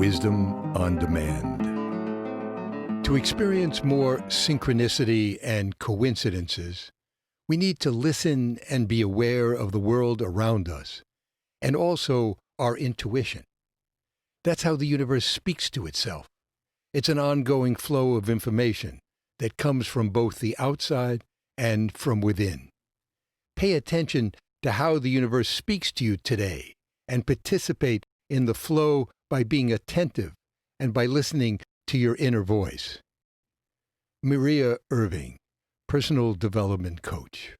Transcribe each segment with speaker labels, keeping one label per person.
Speaker 1: Wisdom on Demand. To experience more synchronicity and coincidences, we need to listen and be aware of the world around us, and also our intuition. That's how the universe speaks to itself. It's an ongoing flow of information that comes from both the outside and from within. Pay attention to how the universe speaks to you today and participate in the flow by being attentive and by listening to your inner voice. Maria Irving, Personal Development Coach.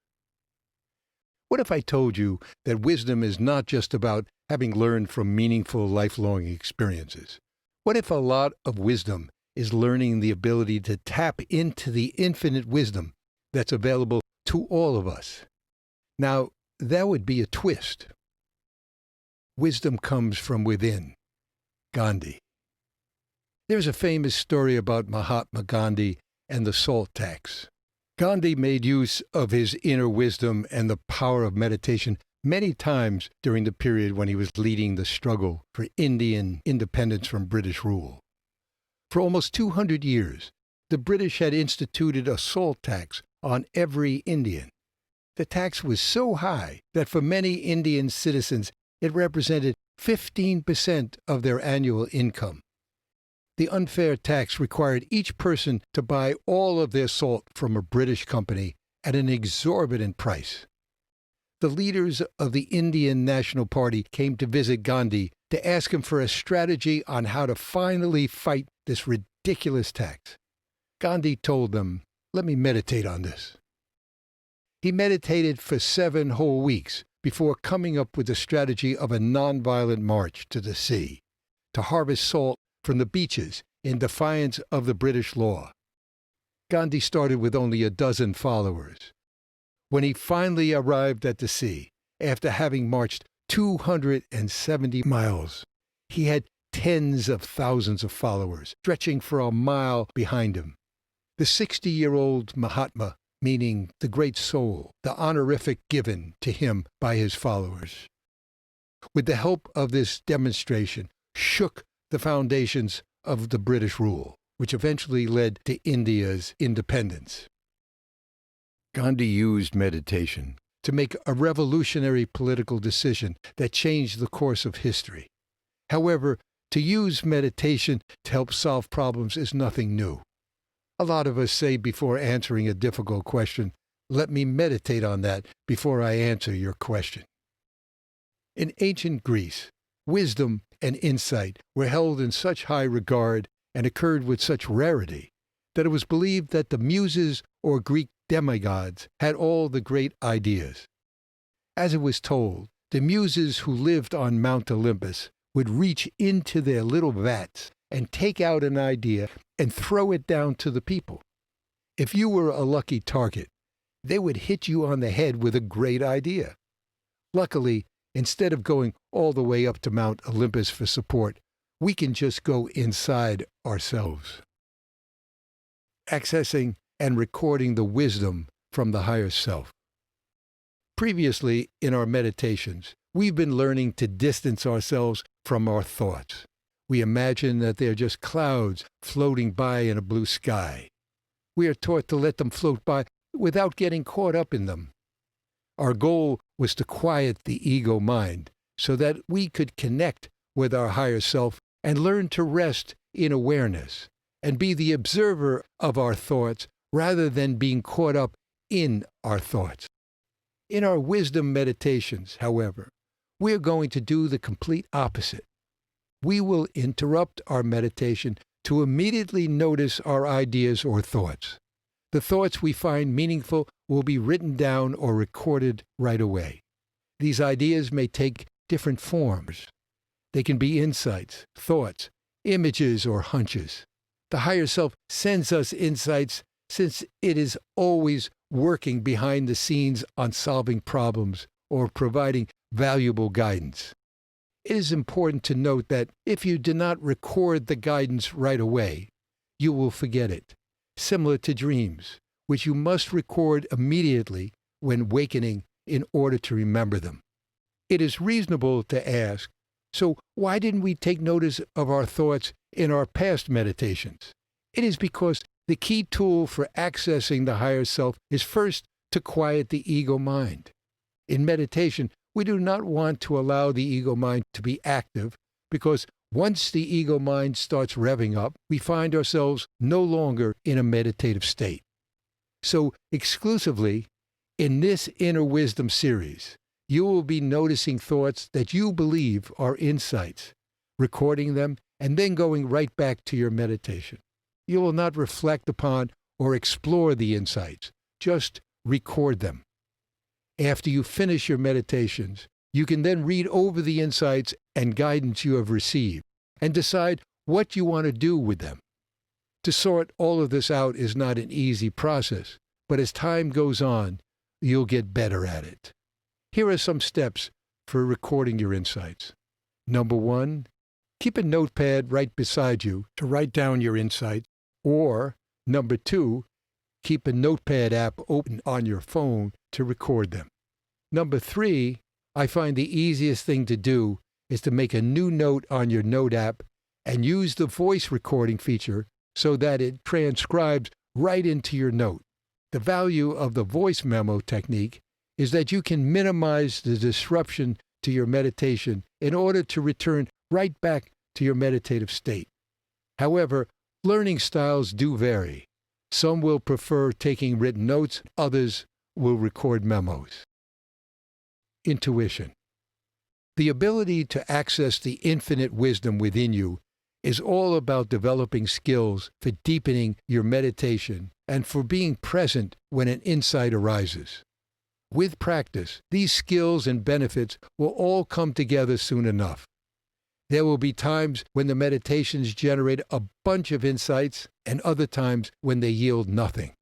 Speaker 1: What if I told you that wisdom is not just about having learned from meaningful lifelong experiences? What if a lot of wisdom is learning the ability to tap into the infinite wisdom that's available to all of us? Now, that would be a twist. Wisdom comes from within. Gandhi. There's a famous story about Mahatma Gandhi and the salt tax. Gandhi made use of his inner wisdom and the power of meditation many times during the period when he was leading the struggle for Indian independence from British rule. For almost 200 years, the British had instituted a salt tax on every Indian. The tax was so high that for many Indian citizens, it represented 15% of their annual income. The unfair tax required each person to buy all of their salt from a British company at an exorbitant price. The leaders of the Indian National Party came to visit Gandhi to ask him for a strategy on how to finally fight this ridiculous tax. Gandhi told them, "Let me meditate on this." He meditated for 7 whole weeks before coming up with the strategy of a nonviolent march to the sea, to harvest salt from the beaches in defiance of the British law. Gandhi started with only a dozen followers. When he finally arrived at the sea, after having marched 270 miles, he had tens of thousands of followers, stretching for a mile behind him. The 60-year-old Mahatma, meaning the great soul, the honorific given to him by his followers, with the help of this demonstration, shook the foundations of the British rule, which eventually led to India's independence. Gandhi used meditation to make a revolutionary political decision that changed the course of history. However, to use meditation to help solve problems is nothing new. A lot of us say before answering a difficult question, "Let me meditate on that before I answer your question." In ancient Greece, wisdom and insight were held in such high regard and occurred with such rarity that it was believed that the muses or Greek demigods had all the great ideas. As it was told, the muses who lived on Mount Olympus would reach into their little vats and take out an idea and throw it down to the people. If you were a lucky target, they would hit you on the head with a great idea. Luckily, instead of going all the way up to Mount Olympus for support, we can just go inside ourselves. Accessing and recording the wisdom from the higher self. Previously, in our meditations, we've been learning to distance ourselves from our thoughts. We imagine that they're just clouds floating by in a blue sky. We are taught to let them float by without getting caught up in them. Our goal was to quiet the ego mind so that we could connect with our higher self and learn to rest in awareness and be the observer of our thoughts rather than being caught up in our thoughts. In our wisdom meditations, however, we are going to do the complete opposite. We will interrupt our meditation to immediately notice our ideas or thoughts. The thoughts we find meaningful will be written down or recorded right away. These ideas may take different forms. They can be insights, thoughts, images, or hunches. The higher self sends us insights since it is always working behind the scenes on solving problems or providing valuable guidance. It is important to note that if you do not record the guidance right away, you will forget it, similar to dreams, which you must record immediately when wakening in order to remember them. It is reasonable to ask, So why didn't we take notice of our thoughts in our past meditations? It is because the key tool for accessing the higher self is first to quiet the ego mind. In meditation, we do not want to allow the ego mind to be active because once the ego mind starts revving up, we find ourselves no longer in a meditative state. So exclusively in this Inner Wisdom series, you will be noticing thoughts that you believe are insights, recording them, and then going right back to your meditation. You will not reflect upon or explore the insights, just record them. After you finish your meditations, you can then read over the insights and guidance you have received and decide what you want to do with them. To sort all of this out is not an easy process, but as time goes on, you'll get better at it. Here are some steps for recording your insights. Number 1, keep a notepad right beside you to write down your insights. Or, number 2, keep a notepad app open on your phone to record them. Number 3, I find the easiest thing to do is to make a new note on your note app and use the voice recording feature so that it transcribes right into your note. The value of the voice memo technique is that you can minimize the disruption to your meditation in order to return right back to your meditative state. However, learning styles do vary. Some will prefer taking written notes, others will record memos. Intuition. The ability to access the infinite wisdom within you is all about developing skills for deepening your meditation and for being present when an insight arises. With practice, these skills and benefits will all come together soon enough. There will be times when the meditations generate a bunch of insights and other times when they yield nothing.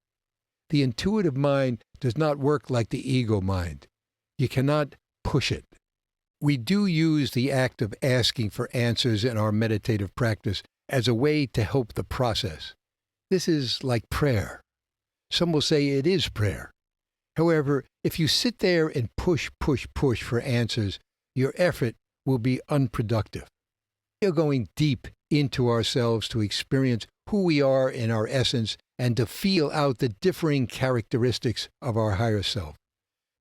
Speaker 1: The intuitive mind does not work like the ego mind. You cannot push it. We do use the act of asking for answers in our meditative practice as a way to help the process. This is like prayer. Some will say it is prayer. However, if you sit there and push for answers, your effort will be unproductive. We are going deep into ourselves to experience who we are in our essence and to feel out the differing characteristics of our higher self.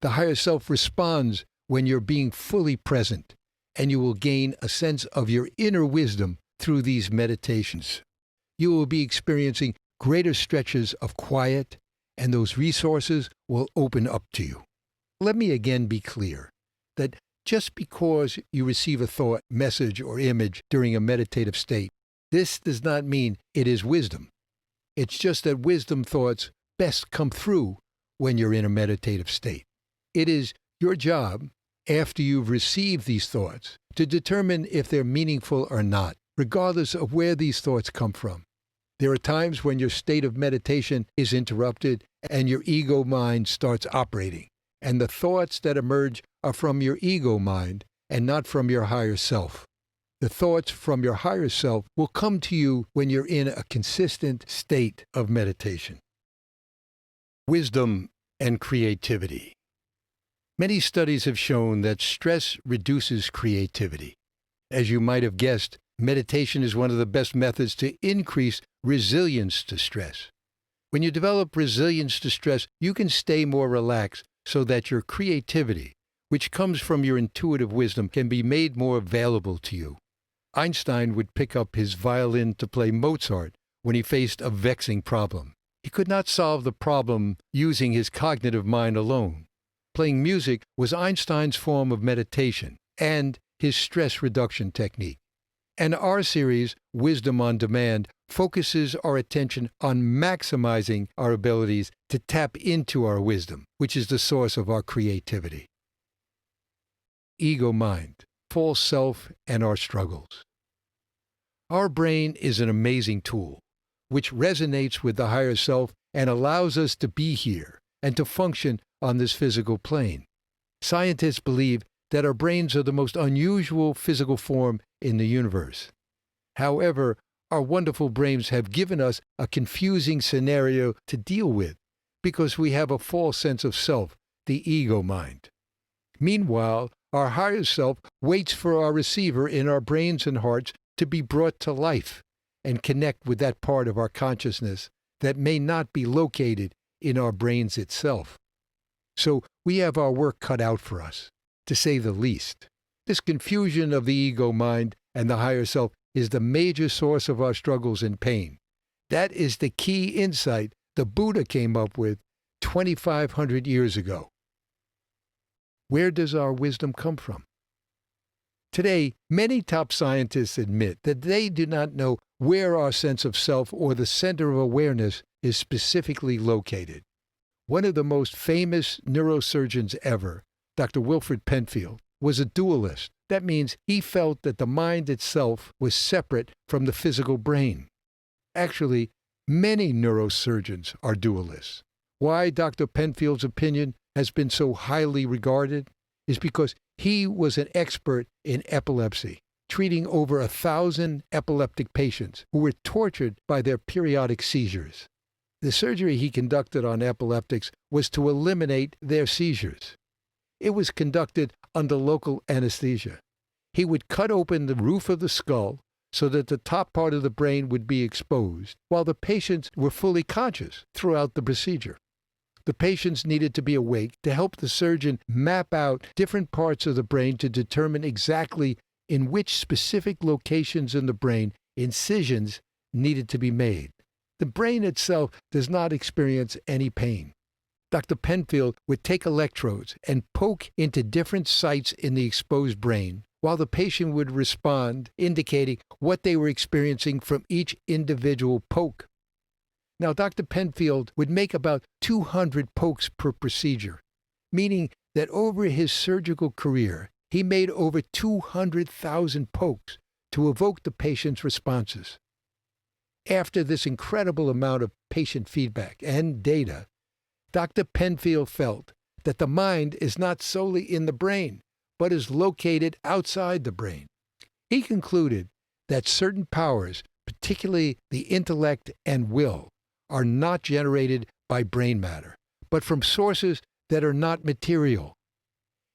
Speaker 1: The higher self responds when you're being fully present, and you will gain a sense of your inner wisdom through these meditations. You will be experiencing greater stretches of quiet, and those resources will open up to you. Let me again be clear that just because you receive a thought, message, or image during a meditative state, this does not mean it is wisdom. It's just that wisdom thoughts best come through when you're in a meditative state. It is your job, after you've received these thoughts, to determine if they're meaningful or not, regardless of where these thoughts come from. There are times when your state of meditation is interrupted and your ego mind starts operating, and the thoughts that emerge are from your ego mind and not from your higher self. The thoughts from your higher self will come to you when you're in a consistent state of meditation. Wisdom and creativity. Many studies have shown that stress reduces creativity. As you might have guessed, meditation is one of the best methods to increase resilience to stress. When you develop resilience to stress, you can stay more relaxed so that your creativity, which comes from your intuitive wisdom, can be made more available to you. Einstein would pick up his violin to play Mozart when he faced a vexing problem. He could not solve the problem using his cognitive mind alone. Playing music was Einstein's form of meditation and his stress reduction technique. And our series, Wisdom on Demand, focuses our attention on maximizing our abilities to tap into our wisdom, which is the source of our creativity. Ego mind, false self, and our struggles. Our brain is an amazing tool, which resonates with the higher self and allows us to be here and to function on this physical plane. Scientists believe that our brains are the most unusual physical form in the universe. However, our wonderful brains have given us a confusing scenario to deal with because we have a false sense of self, the ego mind. Meanwhile, Our higher self waits for our receiver in our brains and hearts to be brought to life and connect with that part of our consciousness that may not be located in our brains itself. So we have our work cut out for us, to say the least. This confusion of the ego mind and the higher self is the major source of our struggles and pain. That is the key insight the Buddha came up with 2,500 years ago. Where does our wisdom come from? Today, many top scientists admit that they do not know where our sense of self or the center of awareness is specifically located. One of the most famous neurosurgeons ever, Dr. Wilfred Penfield, was a dualist. That means he felt that the mind itself was separate from the physical brain. Actually, many neurosurgeons are dualists. Why Dr. Penfield's opinion has been so highly regarded is because he was an expert in epilepsy, treating over 1,000 epileptic patients who were tortured by their periodic seizures. The surgery he conducted on epileptics was to eliminate their seizures. It was conducted under local anesthesia. He would cut open the roof of the skull so that the top part of the brain would be exposed, while the patients were fully conscious throughout the procedure. The patients needed to be awake to help the surgeon map out different parts of the brain to determine exactly in which specific locations in the brain incisions needed to be made. The brain itself does not experience any pain. Dr. Penfield would take electrodes and poke into different sites in the exposed brain, while the patient would respond, indicating what they were experiencing from each individual poke. Now, Dr. Penfield would make about 200 pokes per procedure, meaning that over his surgical career, he made over 200,000 pokes to evoke the patient's responses. After this incredible amount of patient feedback and data, Dr. Penfield felt that the mind is not solely in the brain, but is located outside the brain. He concluded that certain powers, particularly the intellect and will, are not generated by brain matter, but from sources that are not material.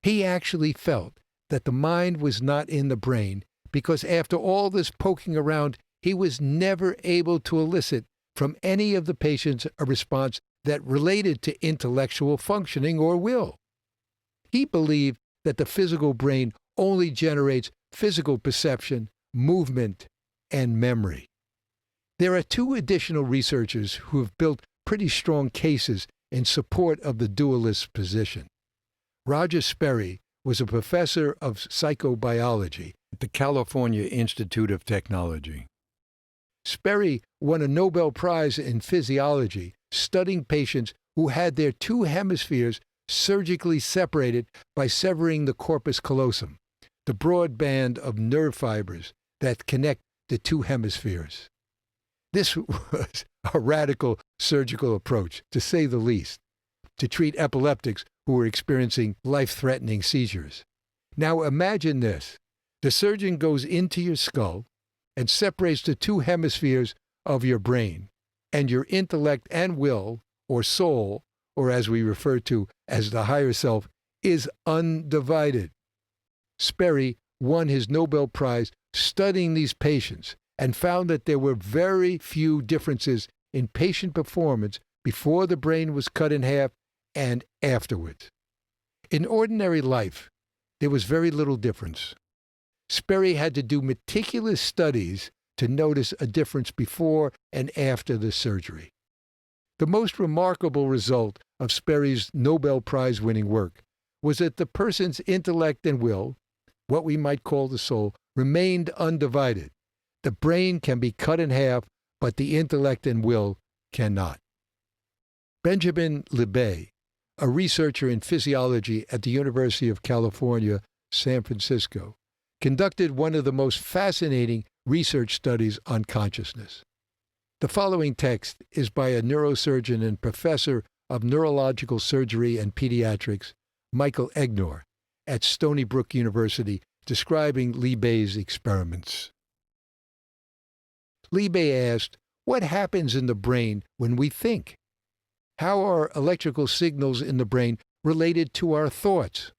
Speaker 1: He actually felt that the mind was not in the brain because after all this poking around, he was never able to elicit from any of the patients a response that related to intellectual functioning or will. He believed that the physical brain only generates physical perception, movement, and memory. There are two additional researchers who have built pretty strong cases in support of the dualist position. Roger Sperry was a professor of psychobiology at the California Institute of Technology. Sperry won a Nobel Prize in physiology studying patients who had their two hemispheres surgically separated by severing the corpus callosum, the broad band of nerve fibers that connect the two hemispheres. This was a radical surgical approach, to say the least, to treat epileptics who were experiencing life-threatening seizures. Now imagine this. The surgeon goes into your skull and separates the two hemispheres of your brain, and your intellect and will, or soul, or as we refer to as the higher self, is undivided. Sperry won his Nobel Prize studying these patients and found that there were very few differences in patient performance before the brain was cut in half and afterwards. In ordinary life, there was very little difference. Sperry had to do meticulous studies to notice a difference before and after the surgery. The most remarkable result of Sperry's Nobel Prize-winning work was that the person's intellect and will, what we might call the soul, remained undivided. The brain can be cut in half, but the intellect and will cannot. Benjamin Libet, a researcher in physiology at the University of California, San Francisco, conducted one of the most fascinating research studies on consciousness. The following text is by a neurosurgeon and professor of neurological surgery and pediatrics, Michael Egnor, at Stony Brook University, describing Libet's experiments. Libet asked, what happens in the brain when we think? How are electrical signals in the brain related to our thoughts?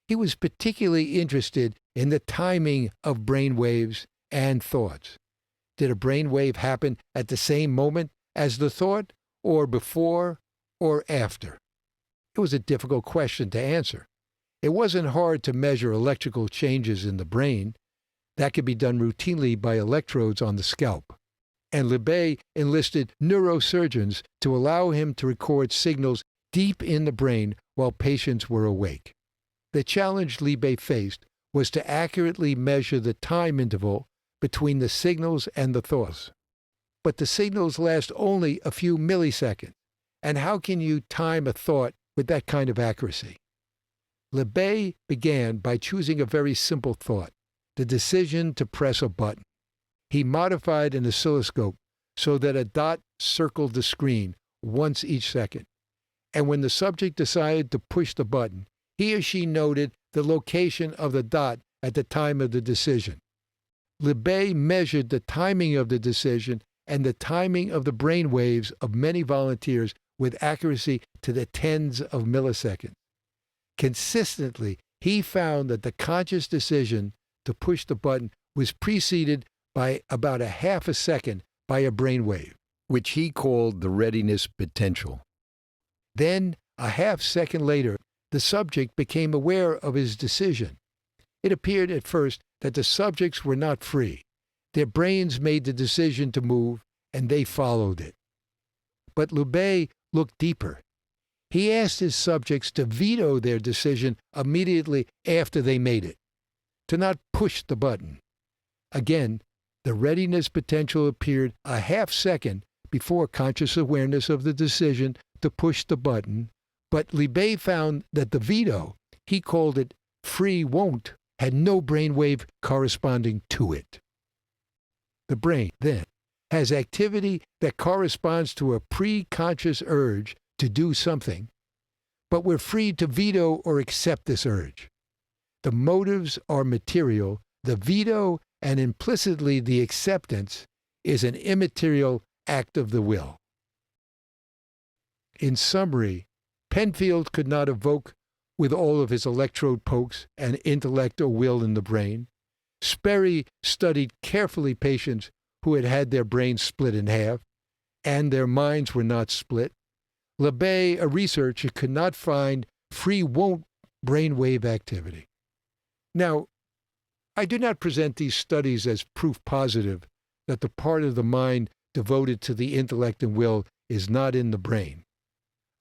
Speaker 1: He was particularly interested in the timing of brain waves and thoughts. Did a brain wave happen at the same moment as the thought, or before or after? It was a difficult question to answer. It wasn't hard to measure electrical changes in the brain. That could be done routinely by electrodes on the scalp. And Libet enlisted neurosurgeons to allow him to record signals deep in the brain while patients were awake. The challenge Libet faced was to accurately measure the time interval between the signals and the thoughts. But the signals last only a few milliseconds, and how can you time a thought with that kind of accuracy? Libet began by choosing a very simple thought, the decision to press a button. He modified an oscilloscope so that a dot circled the screen once each second. And when the subject decided to push the button, he or she noted the location of the dot at the time of the decision. Libet measured the timing of the decision and the timing of the brain waves of many volunteers with accuracy to the tens of milliseconds. Consistently, he found that the conscious decision to push the button was preceded by about a half a second by a brainwave, which he called the readiness potential. Then, a half second later, the subject became aware of his decision. It appeared at first that the subjects were not free. Their brains made the decision to move, and they followed it. But Libet looked deeper. He asked his subjects to veto their decision immediately after they made it, to not push the button. Again, the readiness potential appeared a half second before conscious awareness of the decision to push the button, but Libet found that the veto, he called it free won't, had no brainwave corresponding to it. The brain, then, has activity that corresponds to a pre-conscious urge to do something, but we're free to veto or accept this urge. The motives are material, the veto and implicitly the acceptance is an immaterial act of the will. In summary, Penfield could not evoke, with all of his electrode pokes, an intellect or will in the brain. Sperry studied carefully patients who had had their brains split in half, and their minds were not split. Libet, a researcher, could not find free won't brainwave activity. Now, I do not present these studies as proof positive that the part of the mind devoted to the intellect and will is not in the brain.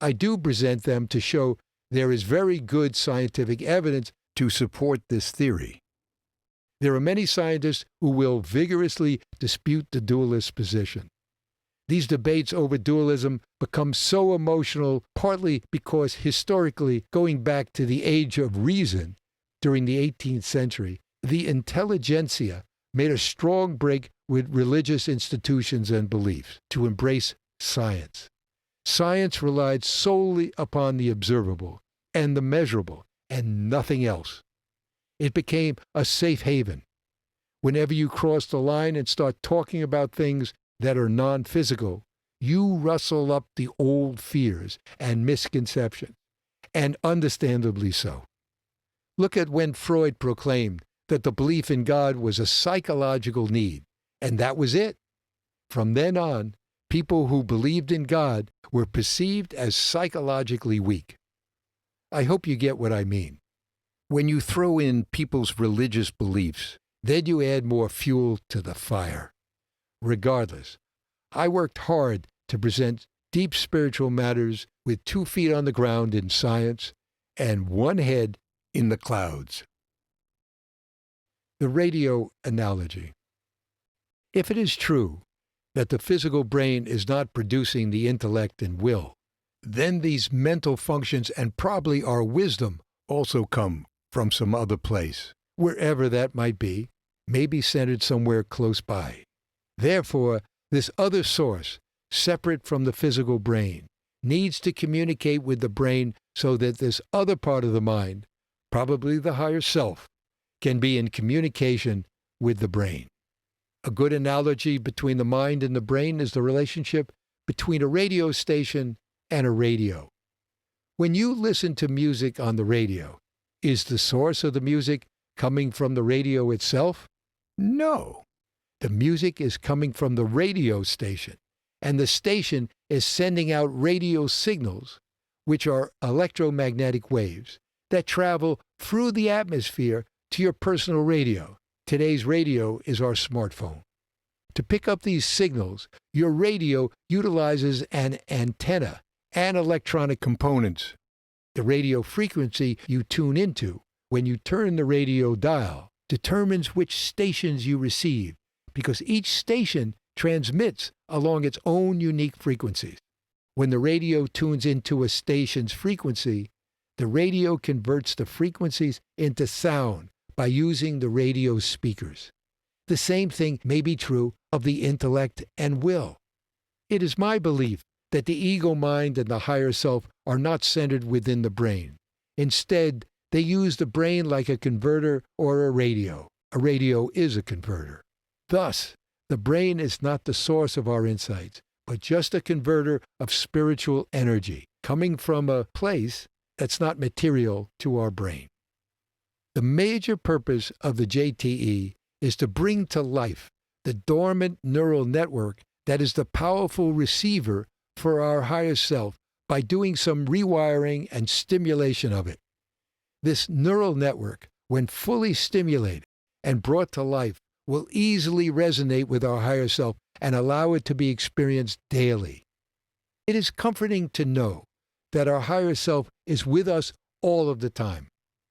Speaker 1: I do present them to show there is very good scientific evidence to support this theory. There are many scientists who will vigorously dispute the dualist position. These debates over dualism become so emotional partly because historically, going back to the age of reason during the 18th century, the intelligentsia made a strong break with religious institutions and beliefs to embrace science. Science relied solely upon the observable and the measurable and nothing else. It became a safe haven. Whenever you cross the line and start talking about things that are non-physical, you rustle up the old fears and misconceptions, and understandably so. Look at when Freud proclaimed that the belief in God was a psychological need, and that was it. From then on, people who believed in God were perceived as psychologically weak. I hope you get what I mean. When you throw in people's religious beliefs, then you add more fuel to the fire. Regardless, I worked hard to present deep spiritual matters with 2 feet on the ground in science and 1 head in the clouds. The radio analogy. If it is true that the physical brain is not producing the intellect and will, then these mental functions and probably our wisdom also come from some other place, wherever that might be, maybe centered somewhere close by. Therefore, this other source, separate from the physical brain, needs to communicate with the brain so that this other part of the mind, probably the higher self, can be in communication with the brain. A good analogy between the mind and the brain is the relationship between a radio station and a radio. When you listen to music on the radio, Is the source of the music coming from the radio itself? No. The music is coming from the radio station, and the station is sending out radio signals, which are electromagnetic waves that travel through the atmosphere to your personal radio. Today's radio is our smartphone. To pick up these signals, your radio utilizes an antenna and electronic components. The radio frequency you tune into when you turn the radio dial determines which stations you receive, because each station transmits along its own unique frequencies. When the radio tunes into a station's frequency, the radio converts the frequencies into sound by using the radio speakers. The same thing may be true of the intellect and will. It is my belief that the ego mind and the higher self are not centered within the brain. Instead, they use the brain like a converter or a radio. A radio is a converter. Thus, the brain is not the source of our insights, but just a converter of spiritual energy coming from a place that's not material to our brain. The major purpose of the JTE is to bring to life the dormant neural network that is the powerful receiver for our higher self by doing some rewiring and stimulation of it. This neural network, when fully stimulated and brought to life, will easily resonate with our higher self and allow it to be experienced daily. It is comforting to know that our higher self is with us all of the time,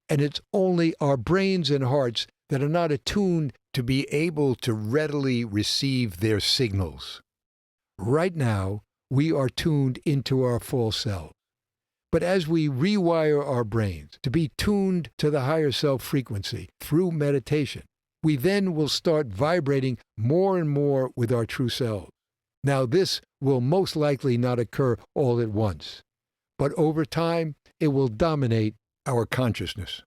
Speaker 1: and it's only our brains and hearts that are not attuned to be able to readily receive their signals. Right now, we are tuned into our false selves. But as we rewire our brains to be tuned to the higher self frequency through meditation, we then will start vibrating more and more with our true selves. Now, this will most likely not occur all at once, but over time, it will dominate our consciousness.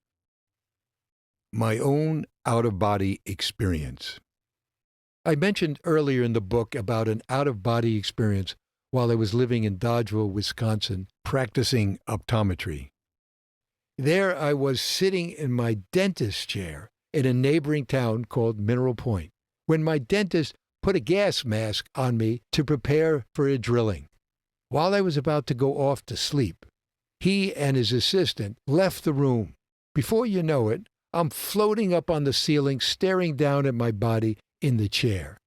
Speaker 1: My own out-of-body experience. I mentioned earlier in the book about an out-of-body experience while I was living in Dodgeville, Wisconsin, practicing optometry. There I was sitting in my dentist's chair in a neighboring town called Mineral Point, when my dentist put a gas mask on me to prepare for a drilling. While I was about to go off to sleep, he and his assistant left the room. Before you know it, I'm floating up on the ceiling, staring down at my body in the chair,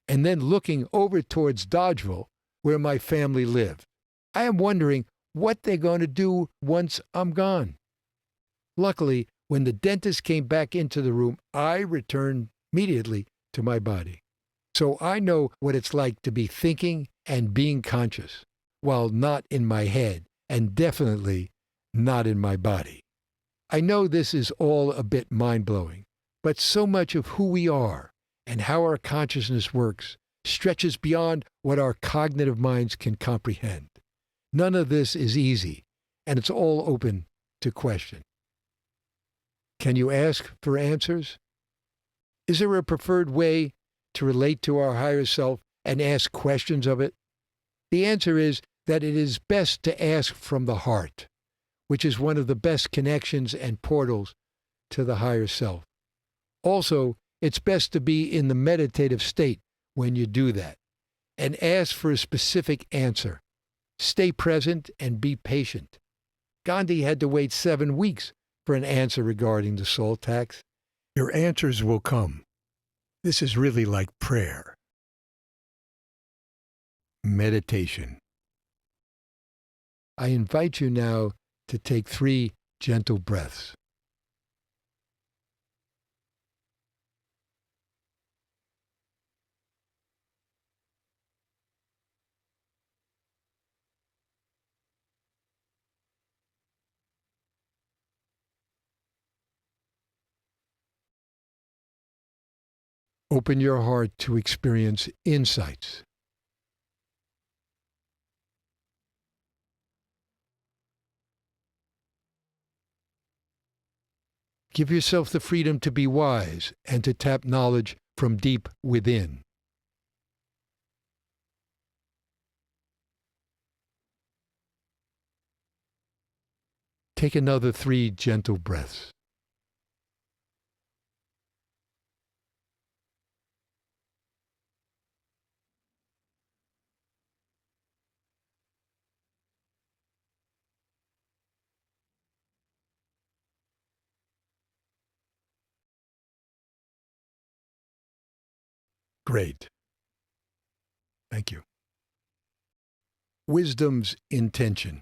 Speaker 1: and then looking over towards Dodgeville, where my family lived. I am wondering what they're going to do once I'm gone. Luckily, when the dentist came back into the room, I returned immediately to my body. So I know what it's like to be thinking and being conscious, while not in my head, and definitely not in my body. I know this is all a bit mind-blowing, but so much of who we are and how our consciousness works stretches beyond what our cognitive minds can comprehend. None of this is easy, and it's all open to question. Can you ask for answers? Is there a preferred way to relate to our higher self and ask questions of it? The answer is that it is best to ask from the heart, which is one of the best connections and portals to the higher self. Also, it's best to be in the meditative state when you do that, and ask for a specific answer. Stay present and be patient. Gandhi had to wait 7 weeks for an answer regarding the salt tax. Your answers will come. This is really like prayer. Meditation. I invite you now to take 3 gentle breaths. Open your heart to experience insights. Give yourself the freedom to be wise and to tap knowledge from deep within. Take another 3 gentle breaths. Great. Thank you. Wisdom's intention.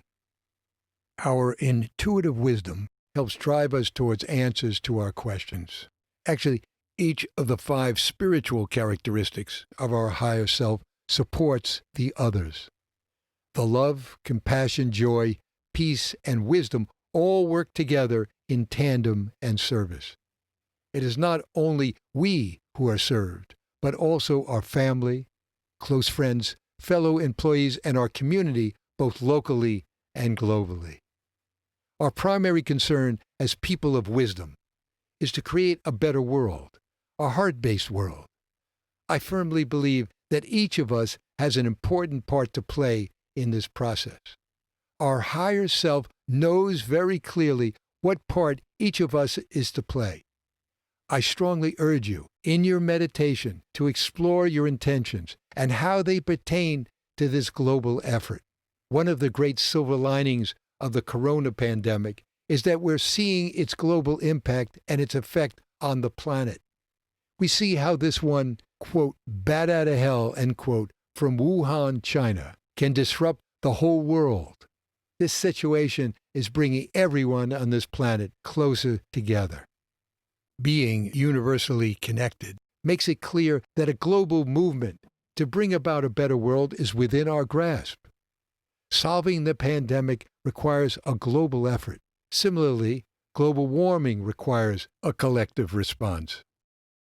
Speaker 1: Our intuitive wisdom helps drive us towards answers to our questions. Actually, each of the 5 spiritual characteristics of our higher self supports the others. The love, compassion, joy, peace, and wisdom all work together in tandem and service. It is not only we who are served, but also our family, close friends, fellow employees, and our community, both locally and globally. Our primary concern as people of wisdom is to create a better world, a heart-based world. I firmly believe that each of us has an important part to play in this process. Our higher self knows very clearly what part each of us is to play. I strongly urge you, in your meditation, to explore your intentions and how they pertain to this global effort. One of the great silver linings of the corona pandemic is that we're seeing its global impact and its effect on the planet. We see how this one, quote, bat out of hell, end quote, from Wuhan, China, can disrupt the whole world. This situation is bringing everyone on this planet closer together. Being universally connected makes it clear that a global movement to bring about a better world is within our grasp. Solving the pandemic requires a global effort. Similarly, global warming requires a collective response.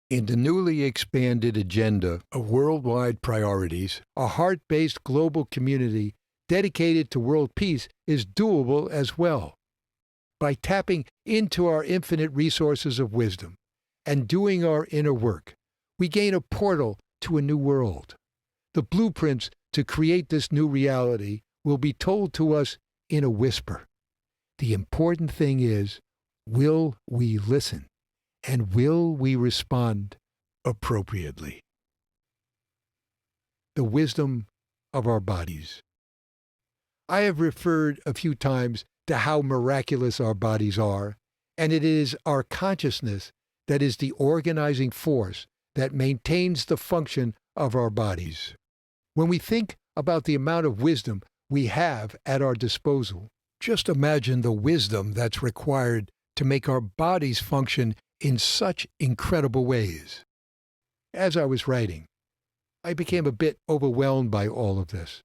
Speaker 1: In the newly expanded agenda of worldwide priorities, a heart-based global community dedicated to world peace is doable as well. By tapping into our infinite resources of wisdom and doing our inner work, we gain a portal to a new world. The blueprints to create this new reality will be told to us in a whisper. The important thing is, will we listen? And will we respond appropriately? The wisdom of our bodies. I have referred a few times to how miraculous our bodies are, and it is our consciousness that is the organizing force that maintains the function of our bodies. When we think about the amount of wisdom we have at our disposal, just imagine the wisdom that's required to make our bodies function in such incredible ways. As I was writing, I became a bit overwhelmed by all of this.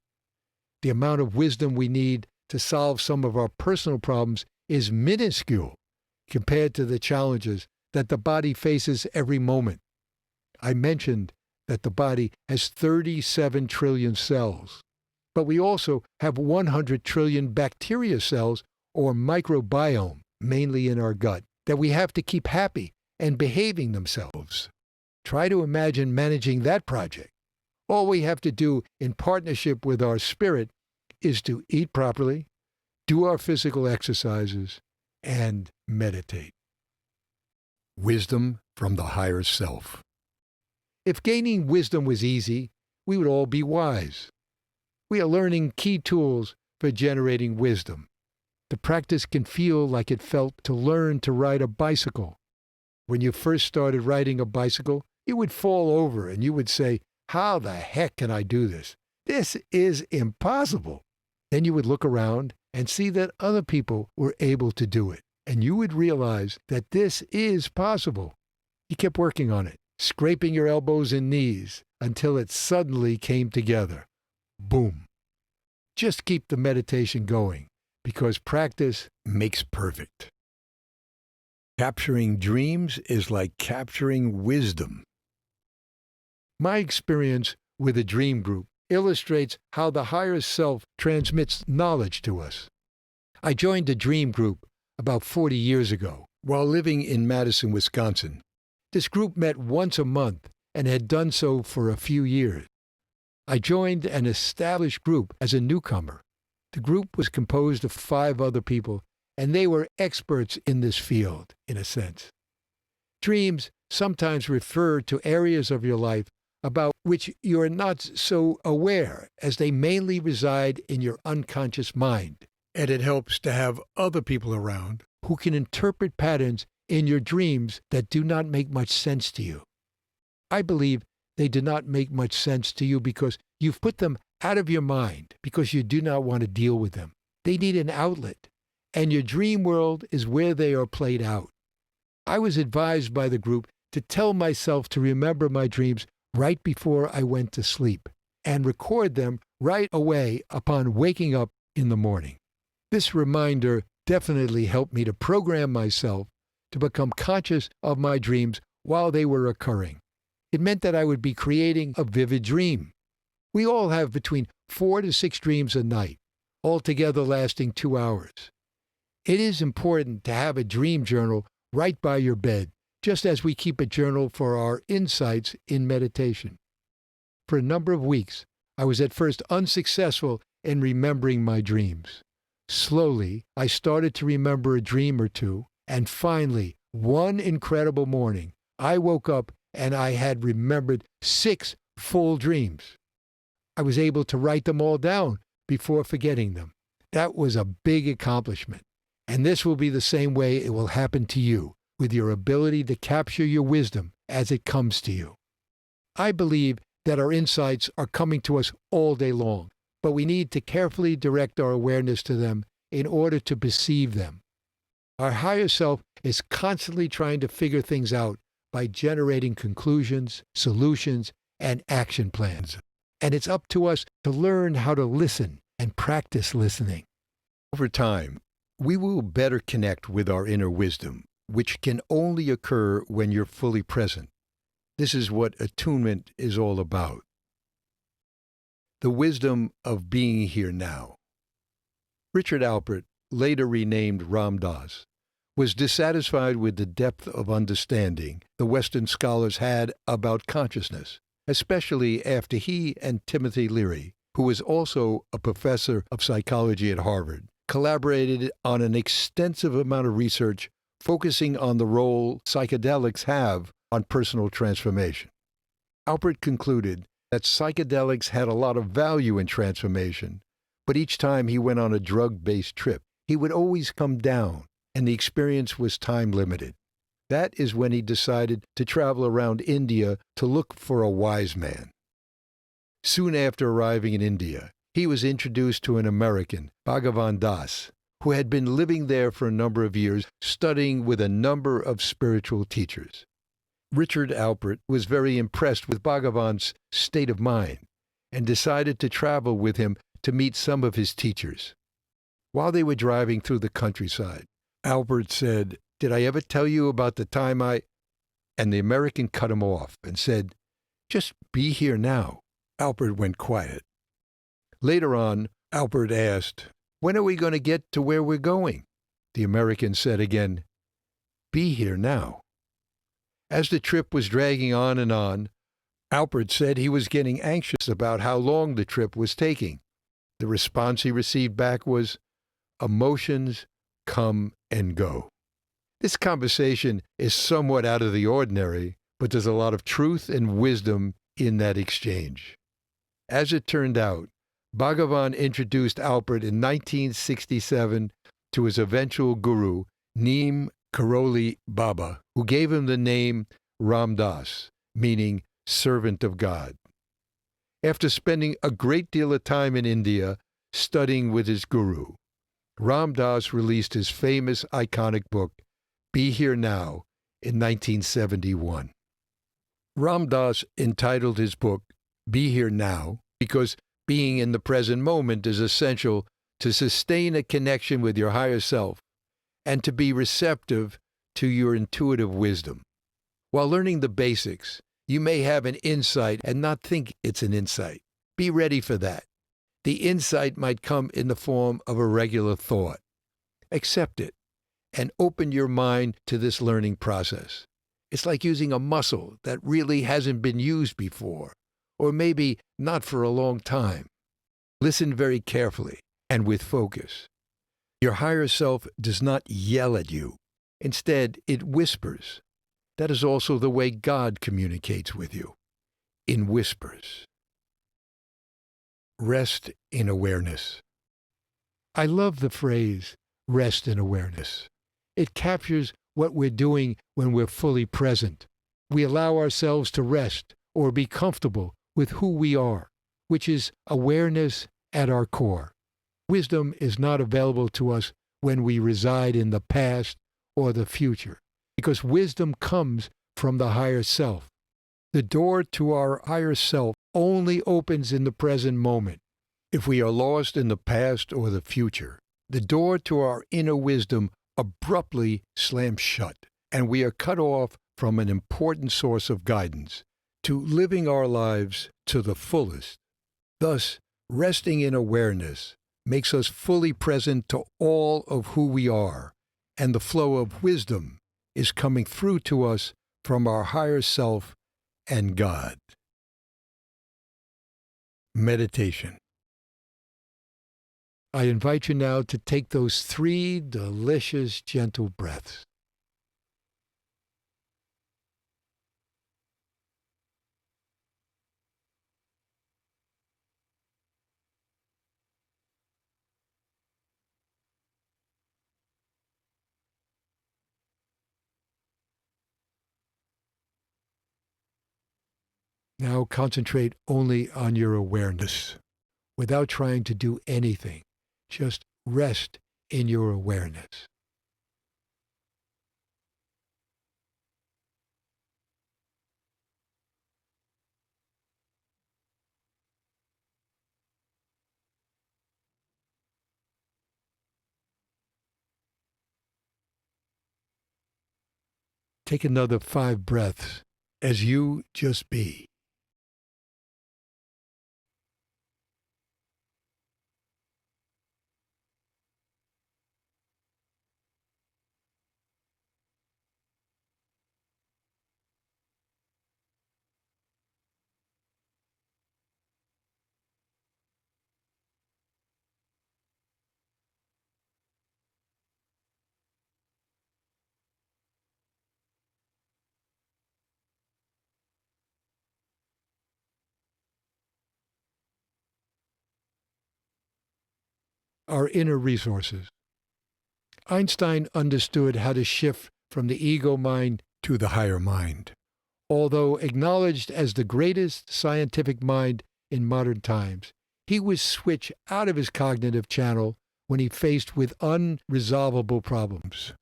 Speaker 1: The amount of wisdom we need to solve some of our personal problems is minuscule compared to the challenges that the body faces every moment. I mentioned that the body has 37 trillion cells, but we also have 100 trillion bacteria cells or microbiome, mainly in our gut, that we have to keep happy and behaving themselves. Try to imagine managing that project. All we have to do in partnership with our spirit is to eat properly, do our physical exercises, and meditate. Wisdom from the higher self. If gaining wisdom was easy, we would all be wise. We are learning key tools for generating wisdom. The practice can feel like it felt to learn to ride a bicycle. When you first started riding a bicycle, you would fall over and you would say, "How the heck can I do this? This is impossible." Then you would look around and see that other people were able to do it, and you would realize that this is possible. You kept working on it, scraping your elbows and knees until it suddenly came together. Boom. Just keep the meditation going, because practice makes perfect. Capturing dreams is like capturing wisdom. My experience with a dream group illustrates how the higher self transmits knowledge to us. I joined a dream group about 40 years ago while living in Madison, Wisconsin. This group met once a month and had done so for a few years. I joined an established group as a newcomer. The group was composed of 5 other people, and they were experts in this field, in a sense. Dreams sometimes refer to areas of your life about which you are not so aware, as they mainly reside in your unconscious mind. And it helps to have other people around who can interpret patterns in your dreams that do not make much sense to you. I believe they do not make much sense to you because you've put them out of your mind because you do not want to deal with them. They need an outlet, and your dream world is where they are played out. I was advised by the group to tell myself to remember my dreams right before I went to sleep and record them right away upon waking up in the morning. This reminder definitely helped me to program myself to become conscious of my dreams while they were occurring. It meant that I would be creating a vivid dream. We all have between 4 to 6 dreams a night, altogether lasting 2 hours. It is important to have a dream journal right by your bed, just as we keep a journal for our insights in meditation. For a number of weeks, I was at first unsuccessful in remembering my dreams. Slowly, I started to remember a dream or two, and finally, one incredible morning, I woke up and I had remembered 6 full dreams. I was able to write them all down before forgetting them. That was a big accomplishment. And this will be the same way it will happen to you, with your ability to capture your wisdom as it comes to you. I believe that our insights are coming to us all day long, but we need to carefully direct our awareness to them in order to perceive them. Our higher self is constantly trying to figure things out by generating conclusions, solutions, and action plans. And it's up to us to learn how to listen and practice listening. Over time, we will better connect with our inner wisdom, which can only occur when you're fully present. This is what attunement is all about. The wisdom of being here now. Richard Alpert, later renamed Ram Dass, was dissatisfied with the depth of understanding the Western scholars had about consciousness, especially after he and Timothy Leary, who was also a professor of psychology at Harvard, collaborated on an extensive amount of research focusing on the role psychedelics have on personal transformation. Alpert concluded that psychedelics had a lot of value in transformation, but each time he went on a drug-based trip, he would always come down, and the experience was time-limited. That is when he decided to travel around India to look for a wise man. Soon after arriving in India, he was introduced to an American, Bhagavan Das, who had been living there for a number of years, studying with a number of spiritual teachers. Richard Alpert was very impressed with Bhagavan's state of mind and decided to travel with him to meet some of his teachers. While they were driving through the countryside, Alpert said, "Did I ever tell you about the time I—" And the American cut him off and said, "Just be here now." Alpert went quiet. Later on, Alpert asked, "When are we going to get to where we're going?" The American said again, "Be here now." As the trip was dragging on, Alpert said he was getting anxious about how long the trip was taking. The response he received back was, "Emotions come and go." This conversation is somewhat out of the ordinary, but there's a lot of truth and wisdom in that exchange. As it turned out, Bhagavan introduced Alpert in 1967 to his eventual guru, Neem Karoli Baba, who gave him the name Ram Dass, meaning servant of God. After spending a great deal of time in India studying with his guru, Ram Dass released his famous iconic book, Be Here Now, in 1971. Ram Dass entitled his book, Be Here Now, because being in the present moment is essential to sustain a connection with your higher self and to be receptive to your intuitive wisdom. While learning the basics, you may have an insight and not think it's an insight. Be ready for that. The insight might come in the form of a regular thought. Accept it and open your mind to this learning process. It's like using a muscle that really hasn't been used before, or maybe not for a long time. Listen very carefully and with focus. Your higher self does not yell at you. Instead, it whispers. That is also the way God communicates with you, in whispers. Rest in awareness. I love the phrase, rest in awareness. It captures what we're doing when we're fully present. We allow ourselves to rest or be comfortable with who we are, which is awareness at our core. Wisdom is not available to us when we reside in the past or the future, because wisdom comes from the higher self. The door to our higher self only opens in the present moment. If we are lost in the past or the future, the door to our inner wisdom abruptly slams shut, and we are cut off from an important source of guidance to living our lives to the fullest. Thus, resting in awareness makes us fully present to all of who we are, and the flow of wisdom is coming through to us from our higher self and God. Meditation. I invite you now to take those 3 delicious, gentle breaths. Now concentrate only on your awareness, without trying to do anything. Just rest in your awareness. Take another 5 breaths as you just be. Our inner resources. Einstein understood how to shift from the ego mind to the higher mind. Although acknowledged as the greatest scientific mind in modern times, he was switched out of his cognitive channel when he faced with unresolvable problems.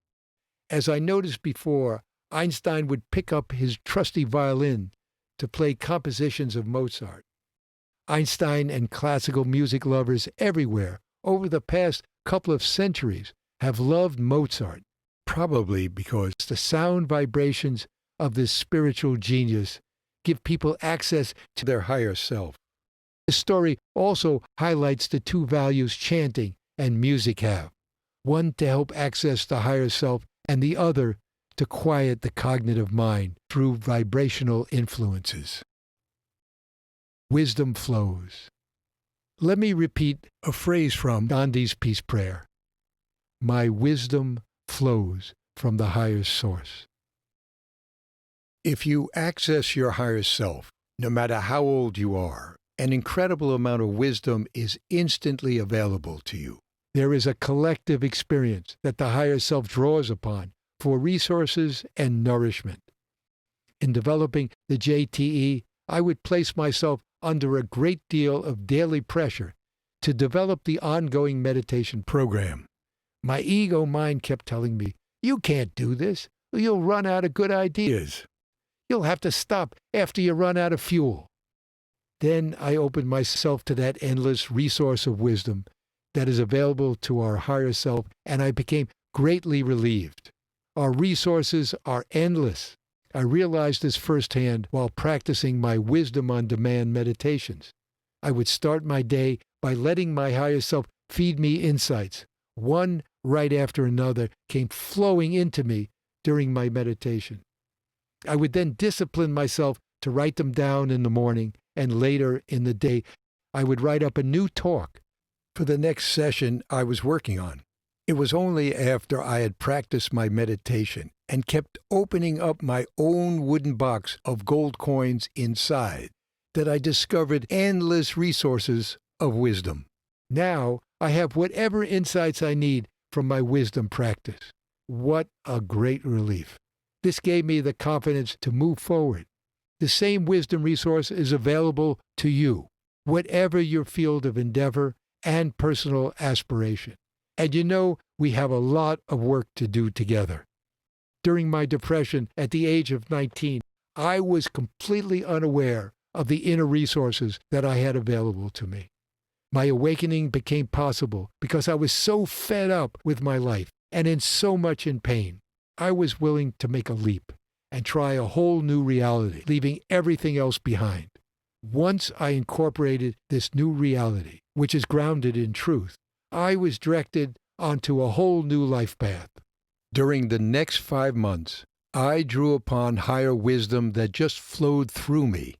Speaker 1: As I noticed before, Einstein would pick up his trusty violin to play compositions of Mozart. Einstein and classical music lovers everywhere over the past couple of centuries have loved Mozart, probably because the sound vibrations of this spiritual genius give people access to their higher self. This story also highlights the 2 values chanting and music have, one to help access the higher self and the other to quiet the cognitive mind through vibrational influences. Wisdom flows. Let me repeat a phrase from Gandhi's peace prayer. My wisdom flows from the higher source. If you access your higher self, no matter how old you are, an incredible amount of wisdom is instantly available to you. There is a collective experience that the higher self draws upon for resources and nourishment. In developing the JTE, I would place myself under a great deal of daily pressure to develop the ongoing meditation program. My ego mind kept telling me, you can't do this. You'll run out of good ideas. You'll have to stop after you run out of fuel. Then I opened myself to that endless resource of wisdom that is available to our higher self, and I became greatly relieved. Our resources are endless. I realized this firsthand while practicing my wisdom on demand meditations. I would start my day by letting my higher self feed me insights. One right after another came flowing into me during my meditation. I would then discipline myself to write them down in the morning, and later in the day, I would write up a new talk for the next session I was working on. It was only after I had practiced my meditation and kept opening up my own wooden box of gold coins inside that I discovered endless resources of wisdom. Now I have whatever insights I need from my wisdom practice. What a great relief. This gave me the confidence to move forward. The same wisdom resource is available to you, whatever your field of endeavor and personal aspiration. And you know, we have a lot of work to do together. During my depression at the age of 19, I was completely unaware of the inner resources that I had available to me. My awakening became possible because I was so fed up with my life and in so much in pain. I was willing to make a leap and try a whole new reality, leaving everything else behind. Once I incorporated this new reality, which is grounded in truth, I was directed onto a whole new life path. During the next 5 months, I drew upon higher wisdom that just flowed through me.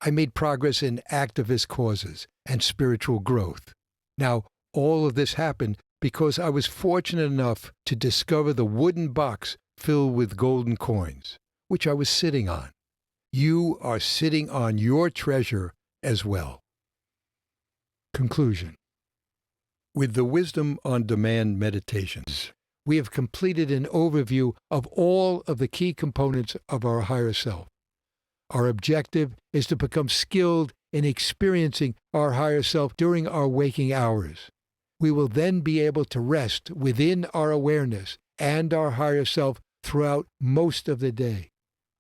Speaker 1: I made progress in activist causes and spiritual growth. Now, all of this happened because I was fortunate enough to discover the wooden box filled with golden coins, which I was sitting on. You are sitting on your treasure as well. Conclusion. With the Wisdom on Demand meditations, we have completed an overview of all of the key components of our higher self. Our objective is to become skilled in experiencing our higher self during our waking hours. We will then be able to rest within our awareness and our higher self throughout most of the day.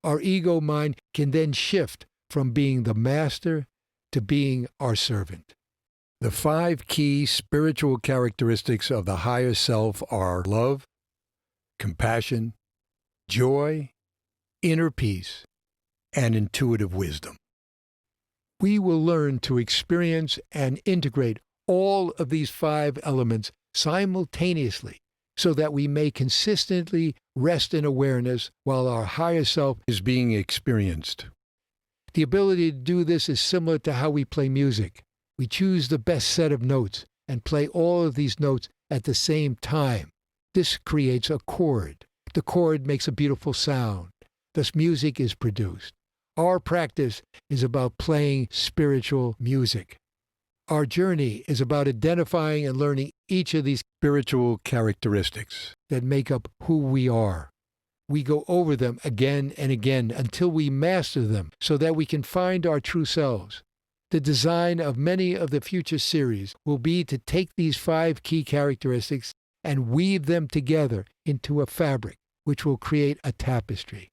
Speaker 1: Our ego mind can then shift from being the master to being our servant. The 5 key spiritual characteristics of the higher self are love, compassion, joy, inner peace, and intuitive wisdom. We will learn to experience and integrate all of these 5 elements simultaneously so that we may consistently rest in awareness while our higher self is being experienced. The ability to do this is similar to how we play music. We choose the best set of notes and play all of these notes at the same time. This creates a chord. The chord makes a beautiful sound. Thus, music is produced. Our practice is about playing spiritual music. Our journey is about identifying and learning each of these spiritual characteristics that make up who we are. We go over them again and again until we master them so that we can find our true selves. The design of many of the future series will be to take these 5 key characteristics and weave them together into a fabric, which will create a tapestry.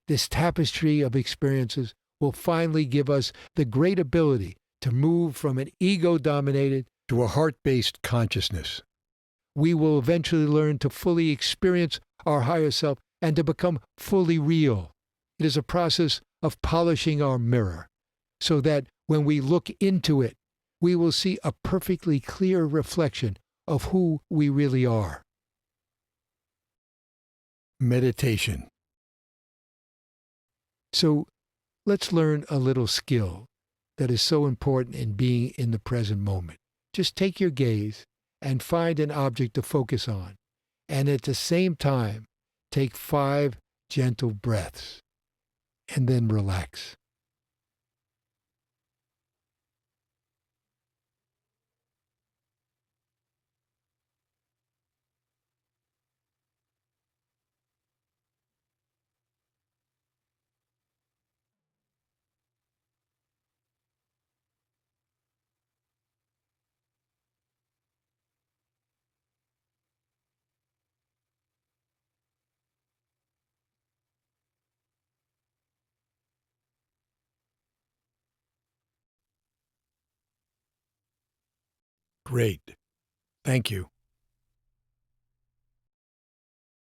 Speaker 1: This tapestry of experiences will finally give us the great ability to move from an ego-dominated to a heart-based consciousness. We will eventually learn to fully experience our higher self and to become fully real. It is a process of polishing our mirror so that when we look into it, we will see a perfectly clear reflection of who we really are. Meditation. So let's learn a little skill that is so important in being in the present moment. Just take your gaze and find an object to focus on, and at the same time, take 5 gentle breaths, and then relax. Great. Thank you.